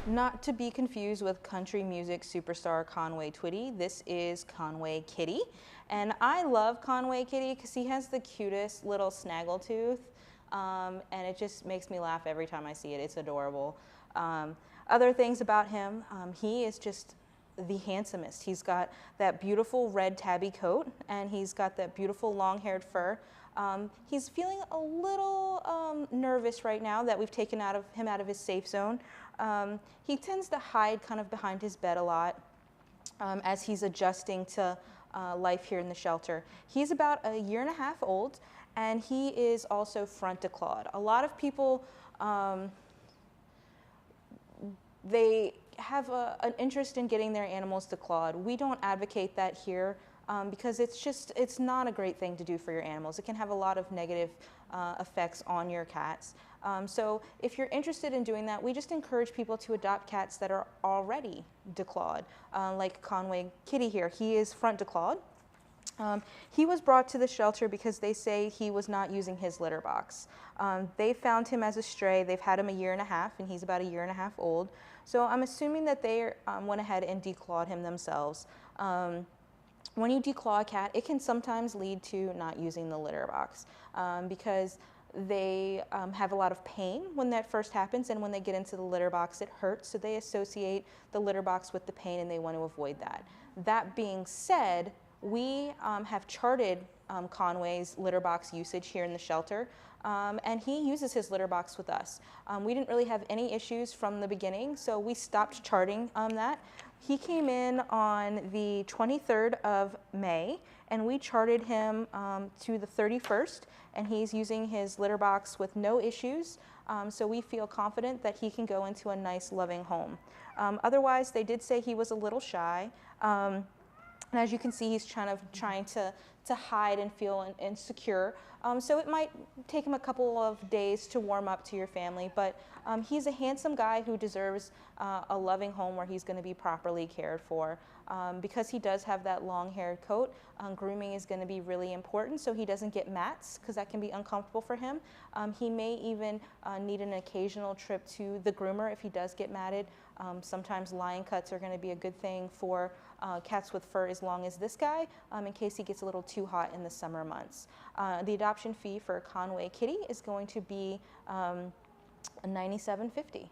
Not to be confused with country music superstar Conway Twitty. This is Conway Kitty. And I love Conway Kitty because he has the cutest little snaggletooth. And it just makes me laugh every time I see it. It's adorable. Other things about him, he is just the handsomest. He's got that beautiful red tabby coat, and he's got that beautiful long-haired fur. He's feeling a little nervous right now that we've taken him out of his safe zone. He tends to hide kind of behind his bed a lot as he's adjusting to life here in the shelter. He's about a year and a half old, and he is also front declawed. A lot of people, they have an interest in getting their animals declawed. We don't advocate that here because it's not a great thing to do for your animals. It can have a lot of negative effects on your cats. So if you're interested in doing that, we just encourage people to adopt cats that are already declawed, like Conway Kitty here. He is front declawed. He was brought to the shelter because they say he was not using his litter box. They found him as a stray. They've had him a year and a half, and he's about a year and a half old. So I'm assuming that they went ahead and declawed him themselves. When you declaw a cat, it can sometimes lead to not using the litter box because they have a lot of pain when that first happens, and when they get into the litter box, it hurts. So they associate the litter box with the pain, and they want to avoid that. That being said, we have charted Conway's litter box usage here in the shelter, and he uses his litter box with us. We didn't really have any issues from the beginning, so we stopped charting that. He came in on the 23rd of May, and we charted him to the 31st, and he's using his litter box with no issues, so we feel confident that he can go into a nice, loving home. Otherwise, they did say he was a little shy. And as you can see, he's kind of trying to hide and feel insecure. So it might take him a couple of days to warm up to your family, but he's a handsome guy who deserves a loving home where he's going to be properly cared for. Because he does have that long-haired coat, grooming is going to be really important so he doesn't get mats, because that can be uncomfortable for him. He may even need an occasional trip to the groomer if he does get matted. Sometimes line cuts are going to be a good thing for cats with fur as long as this guy, in case he gets a little too hot in the summer months. The adoption fee for Conway Kitty is going to be $97.50.